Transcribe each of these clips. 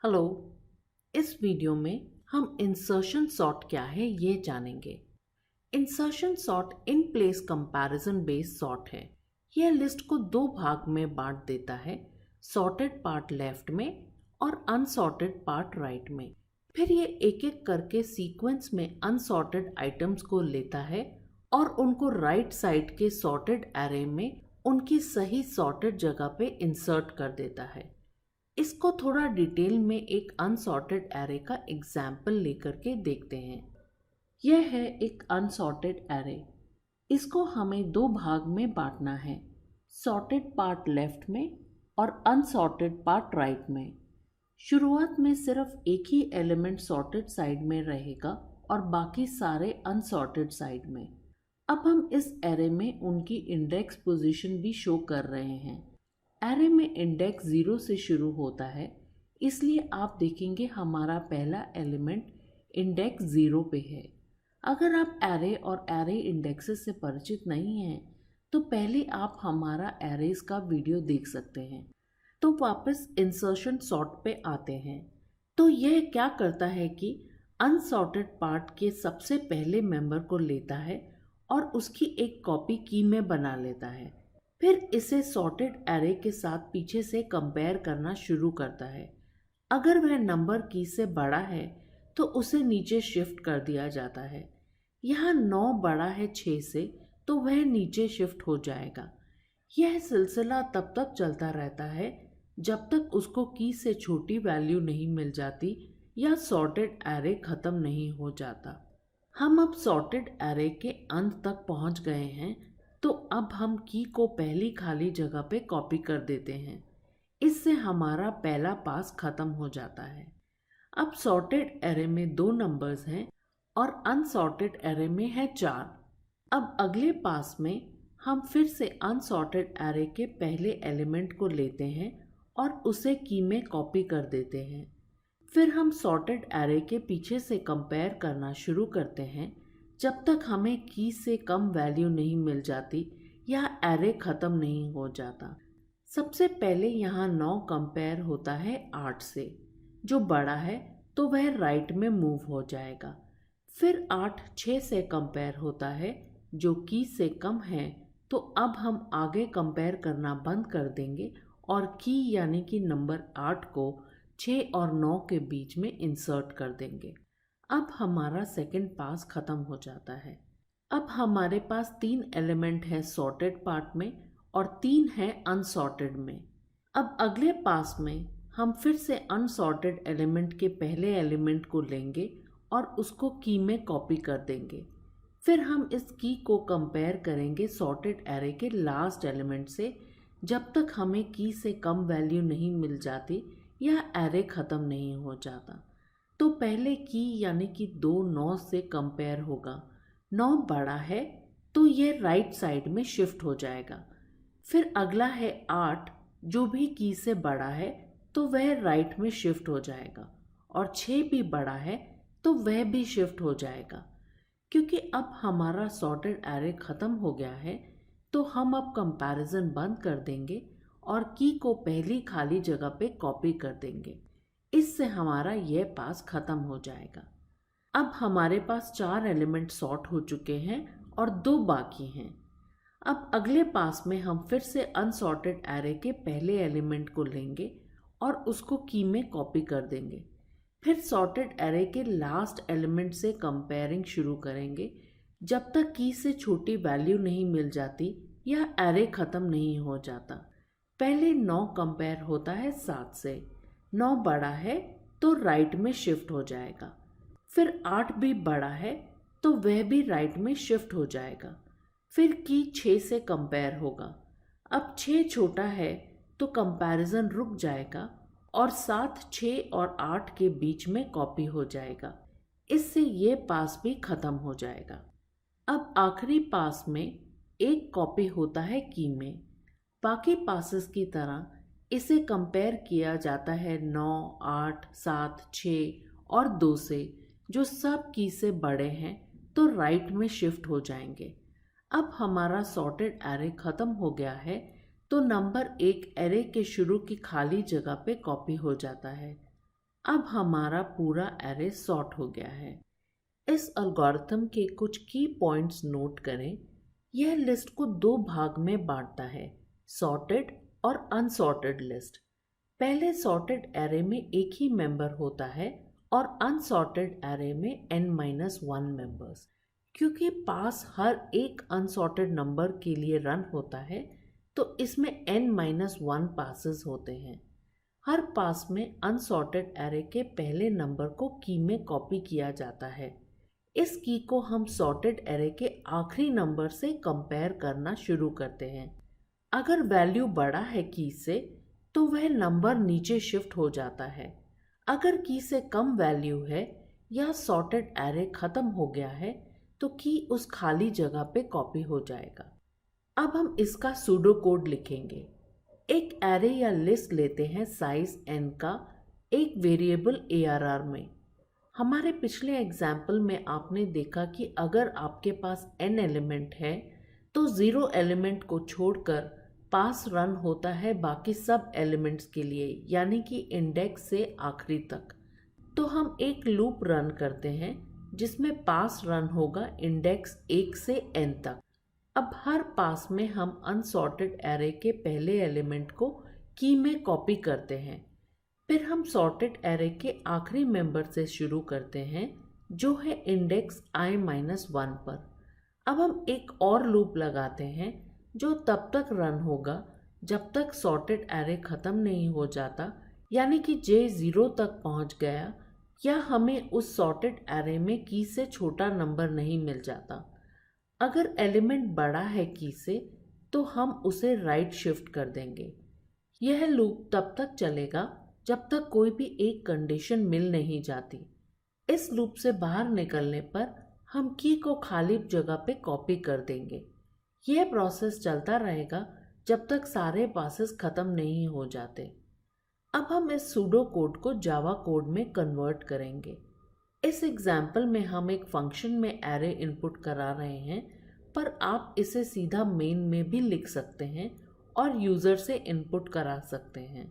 Hello. इस video में हम इंसर्शन सॉर्ट क्या है ये जानेंगे। Insertion sort in place comparison based sort है। यह लिस्ट को दो भाग में बांट देता है, सॉर्टेड पार्ट लेफ्ट में और अनसॉर्टेड पार्ट राइट में। फिर ये एक एक करके सीक्वेंस में अनसॉर्टेड आइटम्स को लेता है और उनको राइट साइड के सॉर्टेड एरे में उनकी सही सॉर्टेड जगह पे इंसर्ट कर देता है। इसको थोड़ा डिटेल में एक अनसॉर्टेड एरे का एग्जाम्पल लेकर के देखते हैं। यह है एक अनसॉर्टेड एरे। इसको हमें दो भाग में बांटना है, सॉर्टेड पार्ट लेफ्ट में और अनसॉर्टेड पार्ट राइट में। शुरुआत में सिर्फ एक ही एलिमेंट सॉर्टेड साइड में रहेगा और बाकी सारे अनसॉर्टेड साइड में। अब हम इस एरे में उनकी इंडेक्स पोजीशन भी शो कर रहे हैं। एरे में इंडेक्स 0 से शुरू होता है, इसलिए आप देखेंगे हमारा पहला एलिमेंट इंडेक्स 0 पे है। अगर आप एरे और एरे इंडेक्सेस से परिचित नहीं हैं तो पहले आप हमारा एरेज का वीडियो देख सकते हैं। तो वापस इंसर्शन सॉर्ट पे आते हैं। तो यह क्या करता है कि अनसॉर्टेड पार्ट के सबसे पहले मेंबर को लेता है और उसकी एक कॉपी की में बना लेता है। फिर इसे सॉर्टेड एरे के साथ पीछे से कंपेयर करना शुरू करता है। अगर वह नंबर की से बड़ा है तो उसे नीचे शिफ्ट कर दिया जाता है। यहाँ 9 बड़ा है 6 से तो वह नीचे शिफ्ट हो जाएगा। यह सिलसिला तब तक चलता रहता है जब तक उसको की से छोटी वैल्यू नहीं मिल जाती या सॉर्टेड एरे खत्म नहीं हो जाता। हम अब सॉर्टेड एरे के अंत तक पहुंच गए हैं, तो अब हम की को पहली खाली जगह पे कॉपी कर देते हैं। इससे हमारा पहला पास खत्म हो जाता है। अब सॉर्टेड एरे में 2 नंबर्स हैं और अनसॉर्टेड एरे में है 4। अब अगले पास में हम फिर से अनसॉर्टेड एरे के पहले एलिमेंट को लेते हैं और उसे की में कॉपी कर देते हैं। फिर हम सॉर्टेड एरे के पीछे से कंपेयर करना शुरू करते हैं जब तक हमें की से कम वैल्यू नहीं मिल जाती या एरे खत्म नहीं हो जाता। सबसे पहले यहाँ 9 कंपेयर होता है 8 से। जो बड़ा है तो वह राइट में मूव हो जाएगा। फिर 8 6 से कंपेयर होता है, जो की से कम है, तो अब हम आगे कंपेयर करना बंद कर देंगे और की यानी कि नंबर 8 को 6 और 9 के बीच में इंसर्ट कर देंगे। अब हमारा सेकंड पास खत्म हो जाता है। अब हमारे पास 3 एलिमेंट है सॉर्टेड पार्ट में और 3 है अनसॉर्टेड में। अब अगले पास में हम फिर से अनसॉर्टेड एलिमेंट के पहले एलिमेंट को लेंगे और उसको की में कॉपी कर देंगे। फिर हम इस की को कंपेयर करेंगे सॉर्टेड एरे के लास्ट एलिमेंट से जब तक हमें की से कम वैल्यू नहीं मिल जाती या एरे ख़त्म नहीं हो जाता। तो पहले की यानी कि 2 9 से कंपेयर होगा। 9 बड़ा है तो ये राइट साइड में शिफ्ट हो जाएगा। फिर अगला है 8, जो भी की से बड़ा है तो वह राइट में शिफ्ट हो जाएगा और 6 भी बड़ा है तो वह भी शिफ्ट हो जाएगा। क्योंकि अब हमारा सॉर्टेड एरे ख़त्म हो गया है तो हम अब कंपैरिजन बंद कर देंगे और की को पहली खाली जगह पे कॉपी कर देंगे। इससे हमारा यह पास खत्म हो जाएगा। अब हमारे पास 4 एलिमेंट सॉर्ट हो चुके हैं और 2 बाकी हैं। अब अगले पास में हम फिर से अनसॉर्टेड एरे के पहले एलिमेंट को लेंगे और उसको की में कॉपी कर देंगे। फिर सॉर्टेड एरे के लास्ट एलिमेंट से कंपेयरिंग शुरू करेंगे जब तक की से छोटी वैल्यू नहीं मिल जाती या एरे ख़त्म नहीं हो जाता। पहले 9 कंपेयर होता है 7 से। 9 बड़ा है तो राइट में शिफ्ट हो जाएगा। फिर 8 भी बड़ा है तो वह भी राइट में शिफ्ट हो जाएगा। फिर की 6 से कंपेयर होगा। अब 6 छोटा है तो कंपैरिजन रुक जाएगा और 7 6 और 8 के बीच में कॉपी हो जाएगा। इससे ये पास भी खत्म हो जाएगा। अब आखिरी पास में एक कॉपी होता है की में। बाकी पासेस की तरह इसे कंपेयर किया जाता है 9 8 7 6 और 2 से, जो सब की से बड़े हैं तो राइट में शिफ्ट हो जाएंगे। अब हमारा सॉर्टेड एरे ख़त्म हो गया है तो नंबर 1 एरे के शुरू की खाली जगह पे कॉपी हो जाता है। अब हमारा पूरा एरे सॉर्ट हो गया है। इस एल्गोरिथम के कुछ की पॉइंट्स नोट करें। यह लिस्ट को दो भाग में बांटता है, सॉर्टेड और अनसॉर्टेड लिस्ट। पहले सॉर्टेड एरे में एक ही मेंबर होता है और अनसॉर्टेड एरे में n-1 मेंबर्स। क्योंकि पास हर एक अनसॉर्टेड नंबर के लिए रन होता है तो इसमें n-1 पासेस होते हैं। हर पास में अनसॉर्टेड एरे के पहले नंबर को की में कॉपी किया जाता है। इस की को हम सॉर्टेड एरे के आखिरी नंबर से कंपेयर करना शुरू करते हैं। अगर वैल्यू बड़ा है की से तो वह नंबर नीचे शिफ्ट हो जाता है। अगर की से कम वैल्यू है या सॉर्टेड एरे खत्म हो गया है तो की उस खाली जगह पे कॉपी हो जाएगा। अब हम इसका सूडो कोड लिखेंगे। एक एरे या लिस्ट लेते हैं साइज n का एक वेरिएबल ARR में। हमारे पिछले एग्जाम्पल में आपने देखा कि अगर आपके पास n एलिमेंट है तो 0 एलिमेंट को छोड़कर पास रन होता है बाकी सब एलिमेंट्स के लिए, यानी कि इंडेक्स से आखिरी तक। तो हम एक लूप रन करते हैं जिसमें पास रन होगा इंडेक्स 1 से n तक। अब हर पास में हम अनसॉर्टेड एरे के पहले एलिमेंट को की में कॉपी करते हैं। फिर हम सॉर्टेड एरे के आखिरी मेंबर से शुरू करते हैं जो है इंडेक्स i-1 पर। अब हम एक और लूप लगाते हैं जो तब तक रन होगा जब तक सॉर्टेड एरे ख़त्म नहीं हो जाता, यानी कि j 0 तक पहुंच गया या हमें उस सॉर्टेड एरे में की से छोटा नंबर नहीं मिल जाता। अगर एलिमेंट बड़ा है की से तो हम उसे राइट शिफ्ट कर देंगे। यह लूप तब तक चलेगा जब तक कोई भी एक कंडीशन मिल नहीं जाती। इस लूप से बाहर निकलने पर हम की को खाली जगह पे कॉपी कर देंगे। यह प्रोसेस चलता रहेगा जब तक सारे पासेस ख़त्म नहीं हो जाते। अब हम इस सूडो कोड को जावा कोड में कन्वर्ट करेंगे। इस एग्जाम्पल में हम एक फंक्शन में एरे इनपुट करा रहे हैं, पर आप इसे सीधा मेन में भी लिख सकते हैं और यूज़र से इनपुट करा सकते हैं।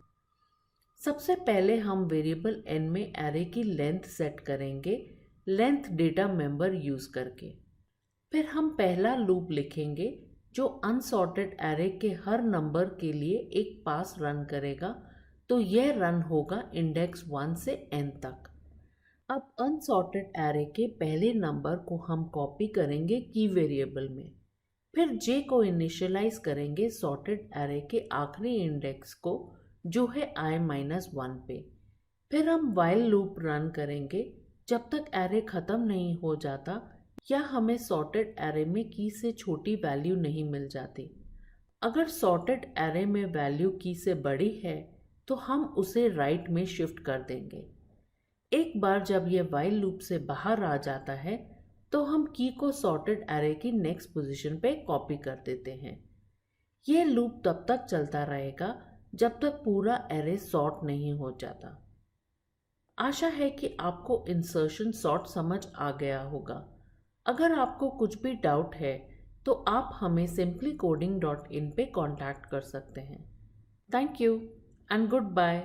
सबसे पहले हम वेरिएबल n में एरे की लेंथ सेट करेंगे, लेंथ डेटा मेंबर यूज़ करके। फिर हम पहला लूप लिखेंगे जो अनसॉर्टेड एरे के हर नंबर के लिए एक पास रन करेगा, तो यह रन होगा इंडेक्स 1 से n तक। अब अनसॉर्टेड एरे के पहले नंबर को हम कॉपी करेंगे की वेरिएबल में। फिर j को इनिशियलाइज करेंगे सॉर्टेड एरे के आखिरी इंडेक्स को जो है i-1 पे। फिर हम while लूप रन करेंगे जब तक एरे ख़त्म नहीं हो जाता या हमें सॉर्टेड एरे में की से छोटी वैल्यू नहीं मिल जाती। अगर सॉर्टेड एरे में वैल्यू की से बड़ी है तो हम उसे राइट में शिफ्ट कर देंगे। एक बार जब यह while लूप से बाहर आ जाता है तो हम की को सॉर्टेड एरे की नेक्स्ट पोजीशन पे कॉपी कर देते हैं। यह लूप तब तक चलता रहेगा जब तक पूरा एरे सॉर्ट नहीं हो जाता। आशा है कि आपको इंसर्शन सॉर्ट समझ आ गया होगा। अगर आपको कुछ भी डाउट है तो आप हमें simplycoding.in पे कांटेक्ट कर सकते हैं। Thank you and good bye.